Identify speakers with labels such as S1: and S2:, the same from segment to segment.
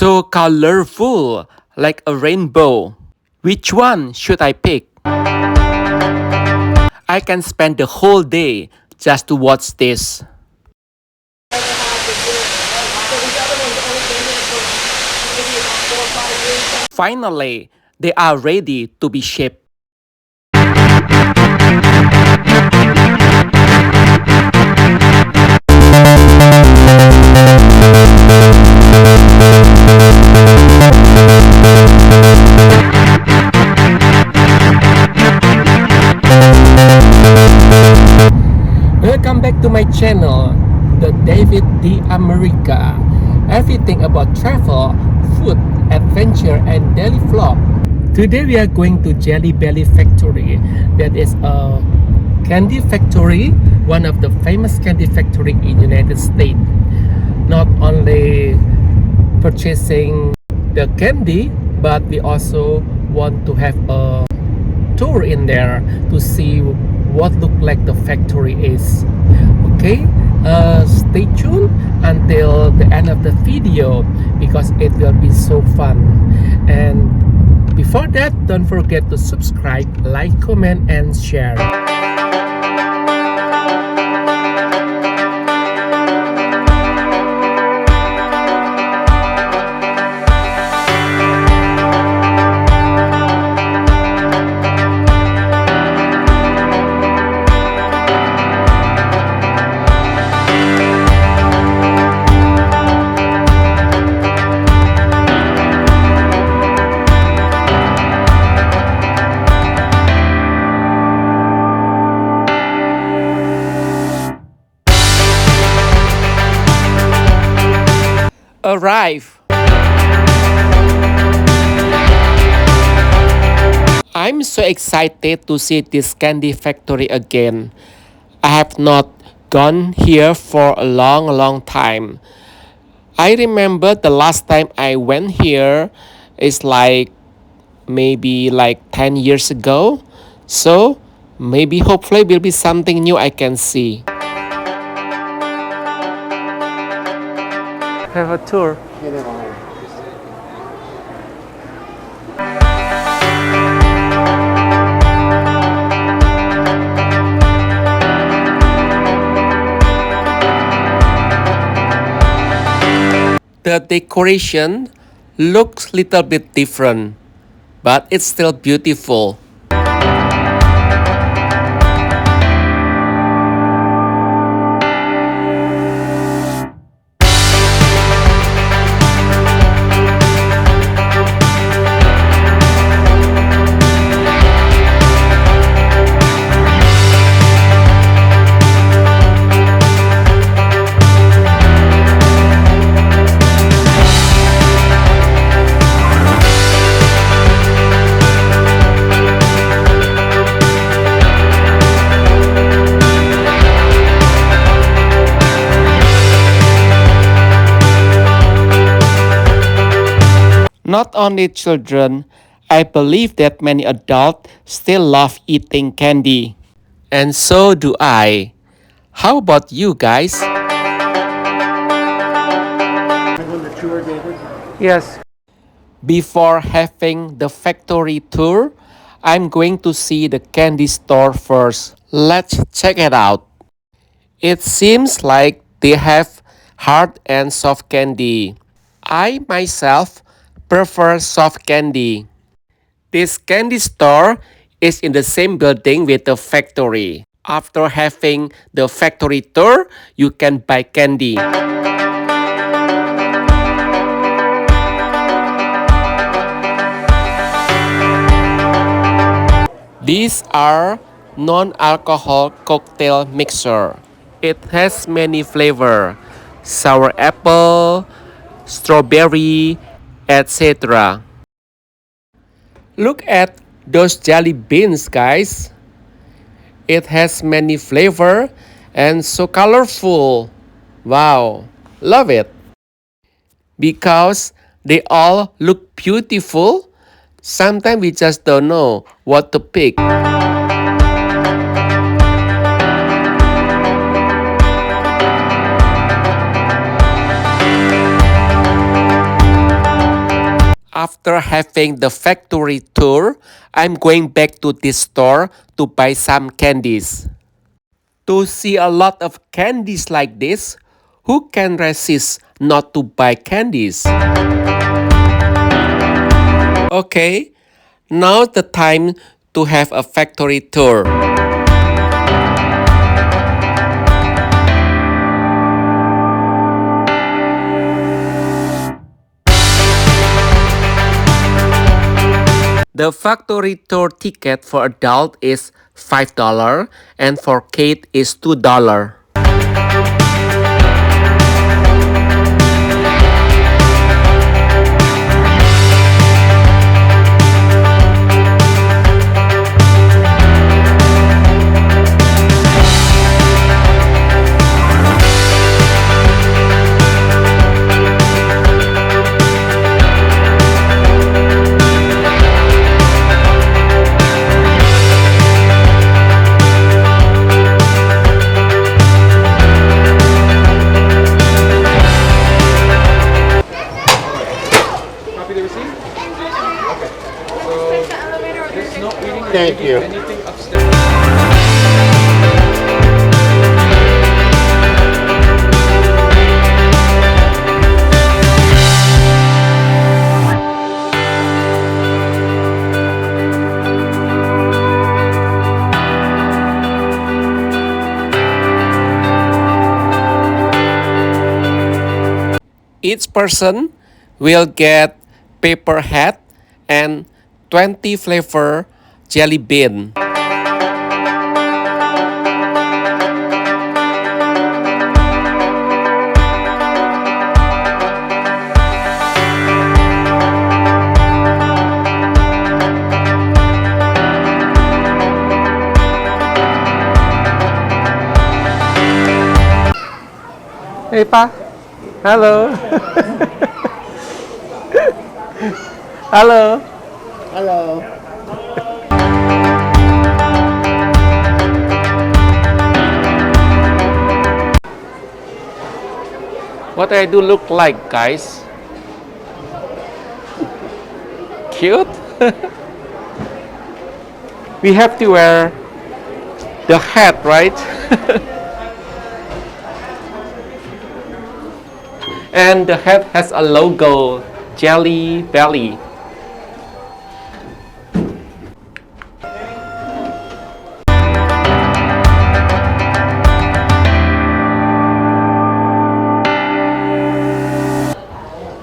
S1: So colorful, like a rainbow. Which one should I pick? I can spend the whole day just to watch this. Finally, they are ready to be shipped. Welcome back to my channel, the David D. America. Everything about travel, food, adventure, and daily vlog. Today we are going to Jelly Belly Factory. That is a candy factory, one of the famous candy factory in United States. Not only purchasing the candy, but we also want to have a tour in there to see what look like the factory is. Okay, stay tuned until the end of the video because it will be so fun. And before that, don't forget to subscribe, like, comment, and share. Arrive. I'm so excited to see this candy factory again. I have not gone here for a long time. I remember the last time I went here is maybe 10 years ago. So maybe hopefully will be something new I can see. Have a tour. The decoration looks little bit different, but it's still beautiful. Not only children, I believe that many adults still love eating candy. And so do I. How about you guys? Yes. Before having the factory tour, I'm going to see the candy store first. Let's check it out. It seems like they have hard and soft candy. I myself prefer soft candy. This candy store is in the same building with the factory. After having the factory tour, you can buy candy. These are non-alcohol cocktail mixer. It has many flavor: sour apple, strawberry, etc. Look at those jelly beans, guys. It has many flavor and so colorful. Wow, love it. Because they all look beautiful, sometimes we just don't know what to pick. After having the factory tour, I'm going back to this store to buy some candies. To see a lot of candies like this, who can resist not to buy candies? Okay, now the time to have a factory tour. The factory tour ticket for adult is $5 and for kid is $2.
S2: Thank you.
S1: Each person will get paper hat and 20 flavor jelly bean. Hey Pa, hello. Hello.
S2: Hello.
S1: What I do look like, guys? Cute? We have to wear the hat, right? And the hat has a logo, Jelly Belly.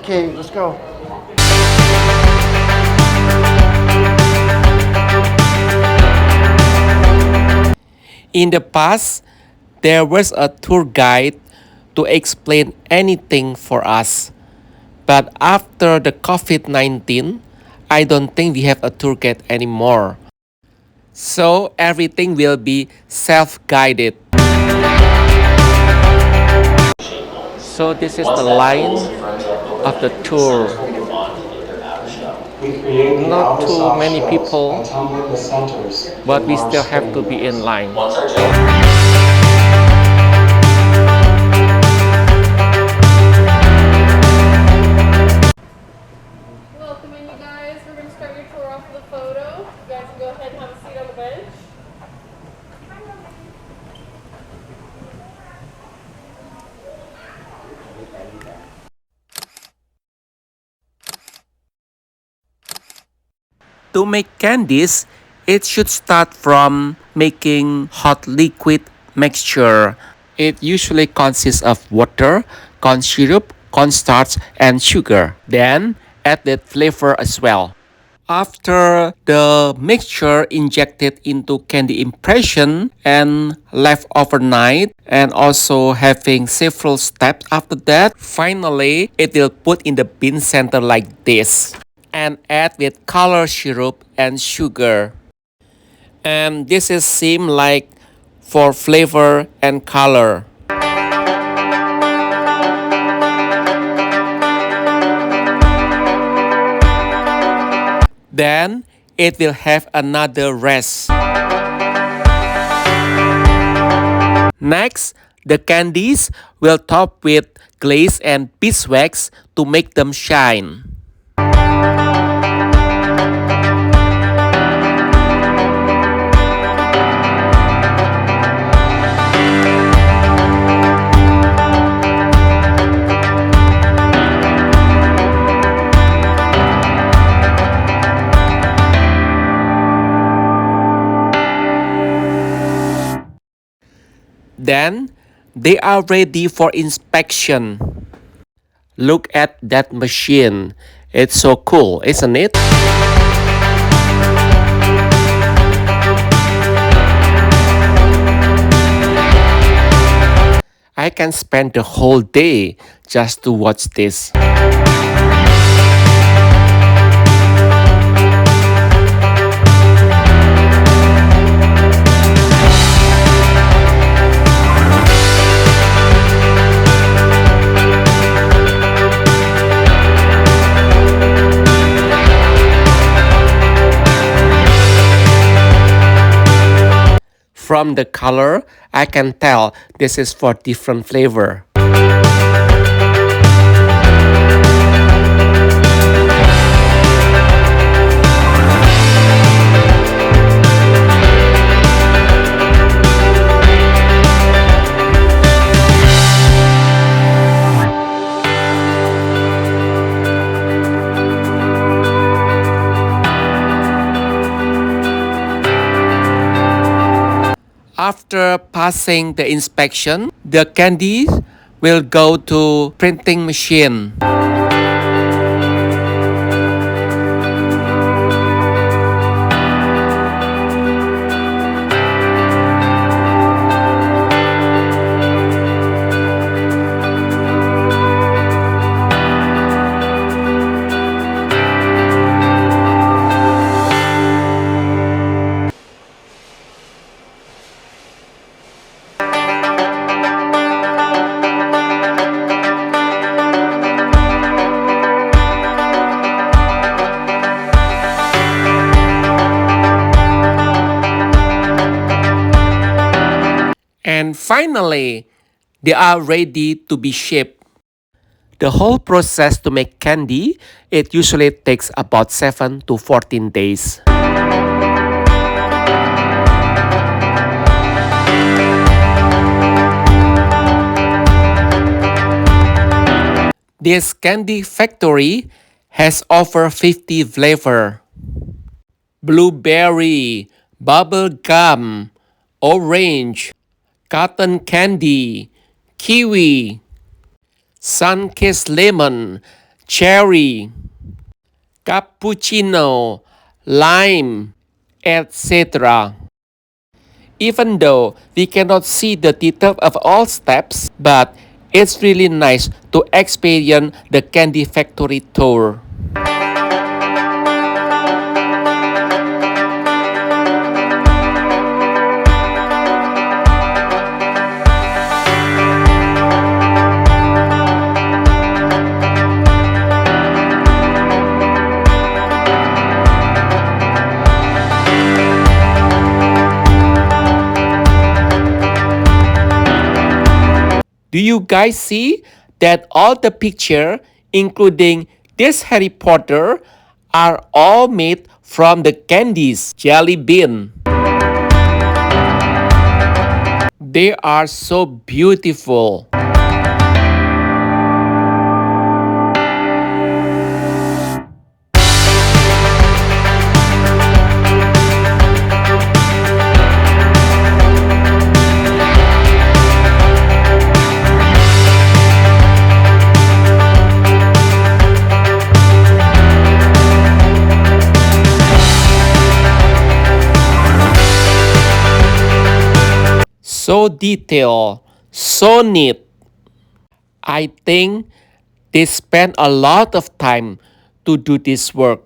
S2: Okay, let's go.
S1: In the past, there was a tour guide to explain anything for us. But after the COVID-19, I don't think we have a tour guide anymore. So everything will be self-guided. So this is the line of the tour. Not too many people, but we still have to be in line.
S3: Welcoming you guys. We're going to start your tour off with a photo. You guys can go ahead and have a seat on the bench.
S1: To make candies, it should start from making hot liquid mixture. It usually consists of water, corn syrup, cornstarch, and sugar. Then add the flavor as well. After the mixture injected into candy impression and left overnight and also having several steps after that, finally it will put in the bin center like this and add with color syrup and sugar. And this is seem like for flavor and color. Then it will have another rest. Next, the candies will top with glaze and beeswax to make them shine. Then they are ready for inspection. Look at that machine. It's so cool, isn't it? I can spend the whole day just to watch this. From the color, I can tell this is for different flavor. After passing the inspection, the candies will go to printing machine. And finally, they are ready to be shipped. The whole process to make candy, it usually takes about 7 to 14 days. This candy factory has over 50 flavors. Blueberry, bubble gum, orange, cotton candy, kiwi, sun-kissed lemon, cherry, cappuccino, lime, etc. Even though we cannot see the detail of all steps, but it's really nice to experience the candy factory tour. Do you guys see that all the picture, including this Harry Potter, are all made from the candies jelly bean? They are so beautiful. So detailed, so neat. I think they spend a lot of time to do this work.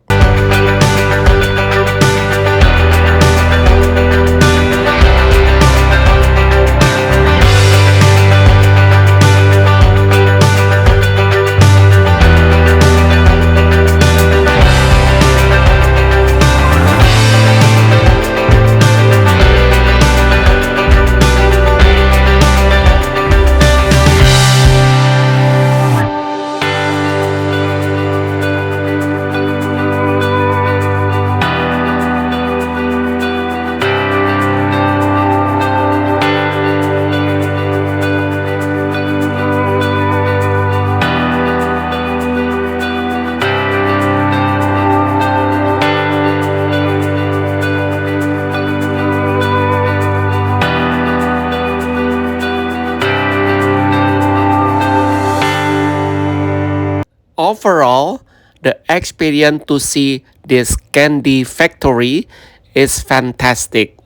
S1: experience to see this candy factory is fantastic.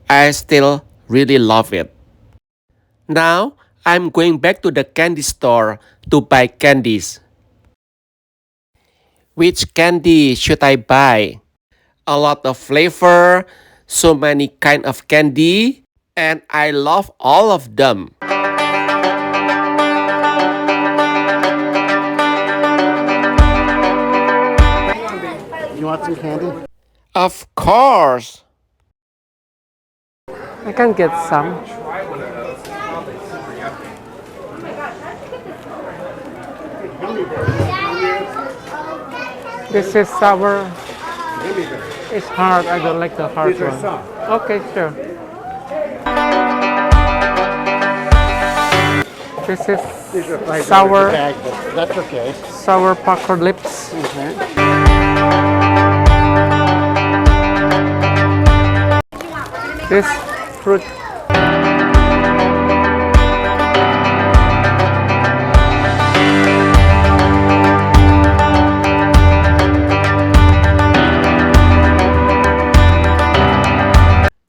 S1: I still really love it. Now, I'm going back to the candy store to buy candies. Which candy should I buy? A lot of flavor, so many kind of candy, and I love all of them.
S2: You want some candy?
S1: Of course.
S4: I can get some. This is sour. It's hard. I don't like the hard one. Okay, sure. This is sour.
S2: Bag, but that's okay.
S4: Sour pucker lips.
S2: Okay.
S4: This fruit.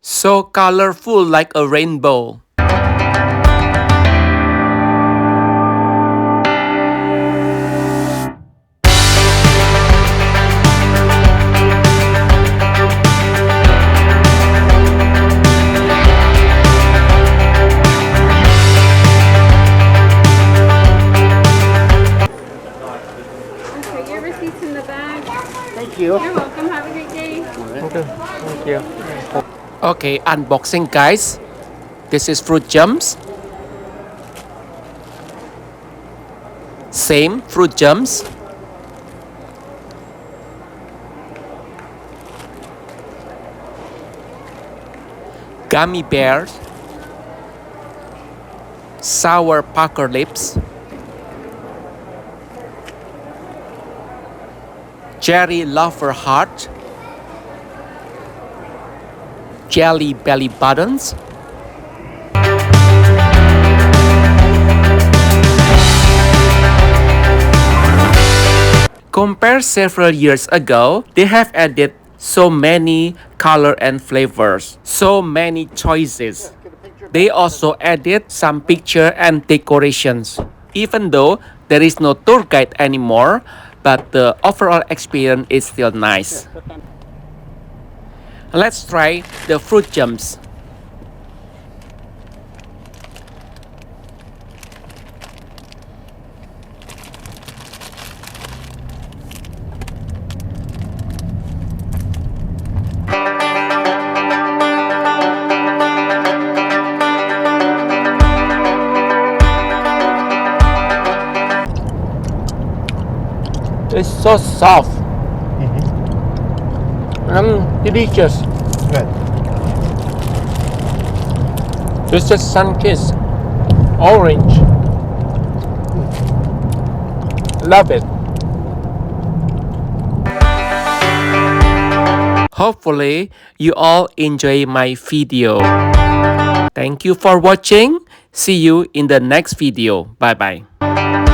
S1: So colorful like a rainbow.
S3: Okay, your receipts in the bag.
S2: Thank you.
S3: You're welcome. Have a great day.
S4: Okay, thank you.
S1: Okay, unboxing guys. This is fruit jumps. Same fruit jumps. Gummy bears. Sour pucker lips. Cherry lover heart. Jelly belly buttons. Compared several years ago, they have added so many color and flavors, so many choices. They also added some picture and decorations. Even though there is no tour guide anymore, but the overall experience is still nice. Let's try the fruit jumps. It's so soft and delicious.
S2: Good.
S1: This is sun-kissed orange. Love it. Hopefully, you all enjoy my video. Thank you for watching. See you in the next video. Bye bye.